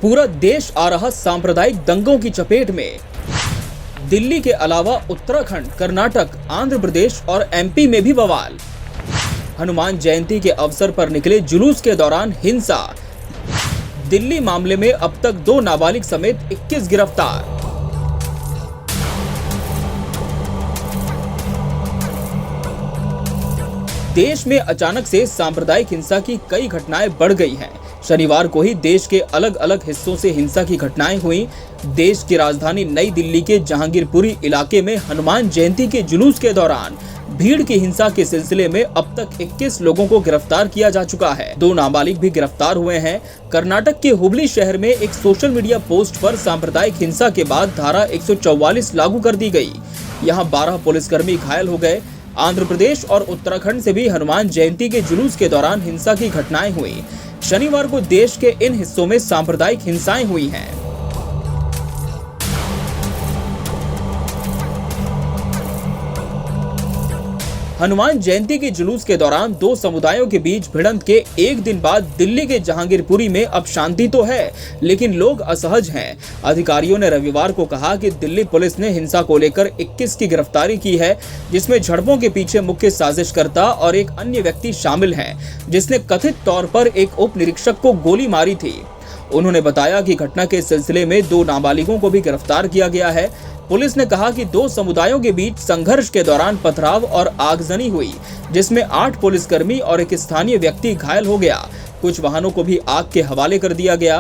पूरा देश आ रहा सांप्रदायिक दंगों की चपेट में। दिल्ली के अलावा उत्तराखंड, कर्नाटक, आंध्र प्रदेश और एमपी में भी बवाल। हनुमान जयंती के अवसर पर निकले जुलूस के दौरान हिंसा। दिल्ली मामले में अब तक 2 नाबालिग समेत 21 गिरफ्तार। देश में अचानक से सांप्रदायिक हिंसा की कई घटनाएं बढ़ गई हैं। शनिवार को ही देश के अलग अलग हिस्सों से हिंसा की घटनाएं हुई। देश की राजधानी नई दिल्ली के जहांगीरपुरी इलाके में हनुमान जयंती के जुलूस के दौरान भीड़ की हिंसा के सिलसिले में अब तक 21 लोगों को गिरफ्तार किया जा चुका है। 2 नाबालिग भी गिरफ्तार हुए हैं। कर्नाटक के हुबली शहर में एक सोशल मीडिया पोस्ट पर सांप्रदायिक हिंसा के बाद धारा 144 लागू कर दी गई। यहां 12 पुलिसकर्मी घायल हो गए। आंध्र प्रदेश और उत्तराखंड से भी हनुमान जयंती के जुलूस के दौरान हिंसा की घटनाएं हुई। शनिवार को देश के इन हिस्सों में सांप्रदायिक हिंसाएं हुई हैं। हनुमान जयंती के जुलूस के दौरान 2 समुदायों के बीच भिड़ंत के एक दिन बाद दिल्ली के जहांगीरपुरी में अब शांति तो है, लेकिन लोग असहज हैं। अधिकारियों ने रविवार को कहा कि दिल्ली पुलिस ने हिंसा को लेकर 21 की गिरफ्तारी की है, जिसमें झड़पों के पीछे मुख्य साजिशकर्ता और एक अन्य व्यक्ति शामिल हैं, जिसने कथित तौर पर एक उप निरीक्षक को गोली मारी थी। उन्होंने बताया कि घटना के सिलसिले में 2 नाबालिगों को भी गिरफ्तार किया गया है। पुलिस ने कहा कि 2 समुदायों के बीच संघर्ष के दौरान पथराव और आगजनी हुई, जिसमें 8 पुलिसकर्मी और एक स्थानीय व्यक्ति घायल हो गया। कुछ वाहनों को भी आग के हवाले कर दिया गया।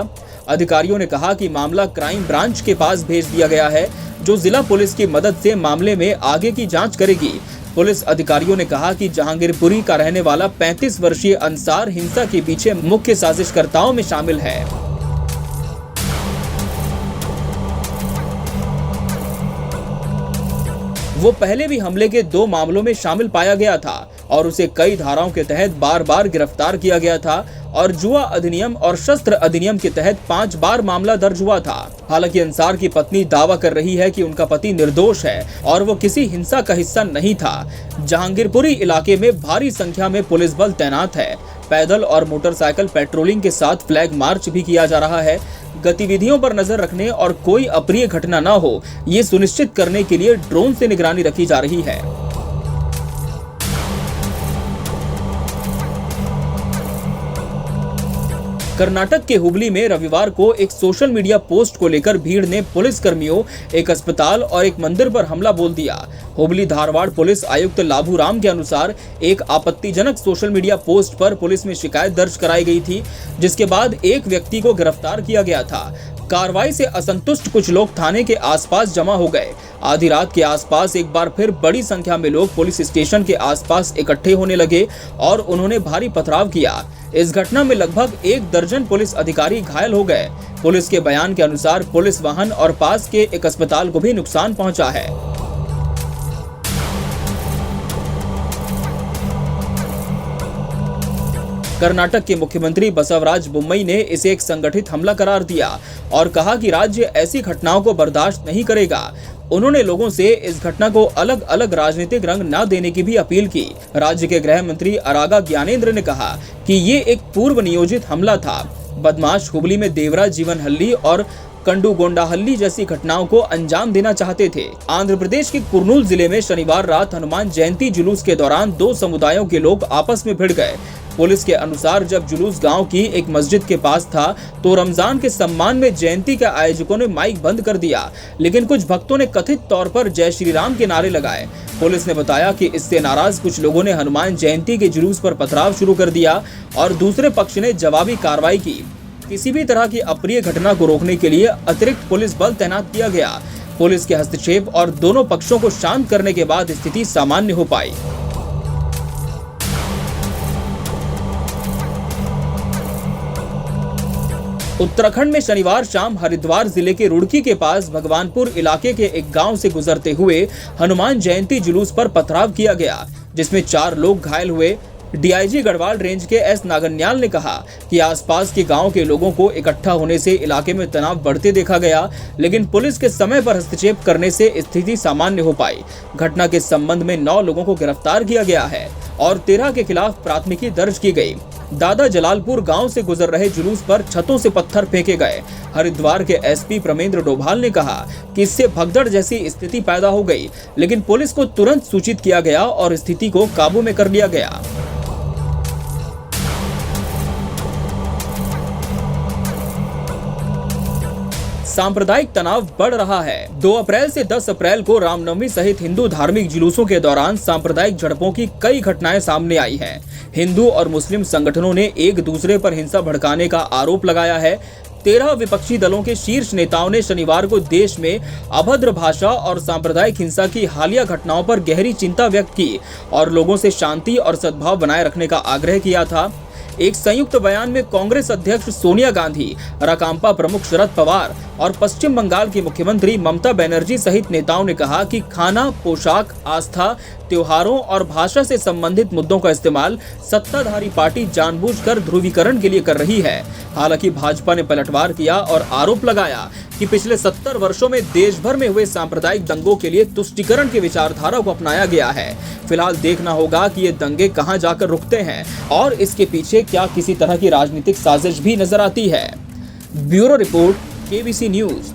अधिकारियों ने कहा कि मामला क्राइम ब्रांच के पास भेज दिया गया है, जो जिला पुलिस की मदद से मामले में आगे की जांच करेगी। पुलिस अधिकारियों ने कहा कि जहांगीरपुरी का रहने वाला 35 वर्षीय अंसार हिंसा के पीछे मुख्य साजिशकर्ताओं में शामिल है। वो पहले भी हमले के 2 मामलों में शामिल पाया गया था और उसे कई धाराओं के तहत बार-बार गिरफ्तार किया गया था और जुआ अधिनियम और शस्त्र अधिनियम के तहत 5 बार मामला दर्ज हुआ था। हालांकि अंसार की पत्नी दावा कर रही है कि उनका पति निर्दोष है और वो किसी हिंसा का हिस्सा नहीं था। जहांगीरपुरी इलाके में भारी संख्या में पुलिस बल तैनात है। पैदल और मोटरसाइकिल पेट्रोलिंग के साथ फ्लैग मार्च भी किया जा रहा है। गतिविधियों पर नजर रखने और कोई अप्रिय घटना न हो, ये सुनिश्चित करने के लिए ड्रोन से निगरानी रखी जा रही है। कर्नाटक के हुबली में रविवार को एक सोशल मीडिया पोस्ट को लेकर भीड़ ने पुलिस कर्मियों, एक अस्पताल और एक मंदिर पर हमला बोल दिया। हुबली धारवाड़ पुलिस आयुक्त लाभू राम के अनुसार एक आपत्तिजनक सोशल मीडिया पोस्ट पर पुलिस में शिकायत दर्ज कराई गई थी, जिसके बाद एक व्यक्ति को गिरफ्तार किया गया था। कार्रवाई से असंतुष्ट कुछ लोग थाने के आसपास जमा हो गए। आधी रात के आसपास एक बार फिर बड़ी संख्या में लोग पुलिस स्टेशन के आसपास इकट्ठे होने लगे और उन्होंने भारी पथराव किया। इस घटना में लगभग 1 दर्जन पुलिस अधिकारी घायल हो गए। पुलिस के बयान के अनुसार पुलिस वाहन और पास के एक अस्पताल को भी नुकसान पहुंचा है। कर्नाटक के मुख्यमंत्री बसवराज बोम्मई ने इसे एक संगठित हमला करार दिया और कहा कि राज्य ऐसी घटनाओं को बर्दाश्त नहीं करेगा। उन्होंने लोगों से इस घटना को अलग अलग राजनीतिक रंग न देने की भी अपील की। राज्य के गृह मंत्री अरागा ज्ञानेंद्र ने कहा कि ये एक पूर्व नियोजित हमला था। बदमाश हुबली में देवरा जीवनहल्ली और कंडुगोंडाहल्ली जैसी घटनाओं को अंजाम देना चाहते थे। आंध्र प्रदेश के कुर्नूल जिले में शनिवार रात हनुमान जयंती जुलूस के दौरान 2 समुदायों के लोग आपस में भिड़ गए। पुलिस के अनुसार जब जुलूस गांव की एक मस्जिद के पास था तो रमजान के सम्मान में जयंती के आयोजकों ने माइक बंद कर दिया, लेकिन कुछ भक्तों ने कथित तौर पर जय श्री राम के नारे लगाए। पुलिस ने बताया कि इससे नाराज कुछ लोगों ने हनुमान जयंती के जुलूस पर पथराव शुरू कर दिया और दूसरे पक्ष ने जवाबी कार्रवाई की। किसी भी तरह की अप्रिय घटना को रोकने के लिए अतिरिक्त पुलिस बल तैनात किया गया। पुलिस के हस्तक्षेप और दोनों पक्षों को शांत करने के बाद स्थिति सामान्य हो पाई। उत्तराखंड में शनिवार शाम हरिद्वार जिले के रुड़की के पास भगवानपुर इलाके के एक गांव से गुजरते हुए हनुमान जयंती जुलूस पर पथराव किया गया, जिसमें 4 लोग घायल हुए। डीआईजी गढ़वाल रेंज के एस नागन्याल ने कहा कि आसपास के गांव के लोगों को इकट्ठा होने से इलाके में तनाव बढ़ते देखा गया, लेकिन पुलिस के समय पर हस्तक्षेप करने से स्थिति सामान्य हो पाई। घटना के संबंध में 9 लोगों को गिरफ्तार किया गया है और 13 के खिलाफ प्राथमिकी दर्ज की गई। दादा जलालपुर गांव से गुजर रहे जुलूस पर छतों से पत्थर फेंके गए। हरिद्वार के एसपी प्रमेंद्र डोभाल ने कहा कि इससे भगदड़ जैसी स्थिति पैदा हो गई, लेकिन पुलिस को तुरंत सूचित किया गया और स्थिति को काबू में कर लिया गया। सांप्रदायिक तनाव बढ़ रहा है। 2 अप्रैल से 10 अप्रैल को रामनवमी सहित हिंदू धार्मिक जुलूसों के दौरान सांप्रदायिक झड़पों की कई घटनाएं सामने आई हैं। हिंदू और मुस्लिम संगठनों ने एक दूसरे पर हिंसा भड़काने का आरोप लगाया है। 13 विपक्षी दलों के शीर्ष नेताओं ने शनिवार को देश में अभद्र भाषा और सांप्रदायिक हिंसा की हालिया घटनाओं पर गहरी चिंता व्यक्त की और लोगों से शांति और सद्भाव बनाए रखने का आग्रह किया था। एक संयुक्त बयान में कांग्रेस अध्यक्ष सोनिया गांधी, राकांपा प्रमुख शरद पवार और पश्चिम बंगाल की मुख्यमंत्री ममता बनर्जी सहित नेताओं ने कहा कि खाना, पोशाक, आस्था, त्योहारों और भाषा से संबंधित मुद्दों का इस्तेमाल सत्ताधारी पार्टी जानबूझकर ध्रुवीकरण के लिए कर रही है। हालांकि भाजपा ने पलटवार किया और आरोप लगाया कि पिछले 70 वर्षों में देश भर में हुए सांप्रदायिक दंगों के लिए तुष्टीकरण की विचारधारा को अपनाया गया है। फिलहाल देखना होगा कि ये दंगे कहां जाकर रुकते हैं और इसके पीछे क्या किसी तरह की राजनीतिक साजिश भी नजर आती है। Bureau report, KBC news.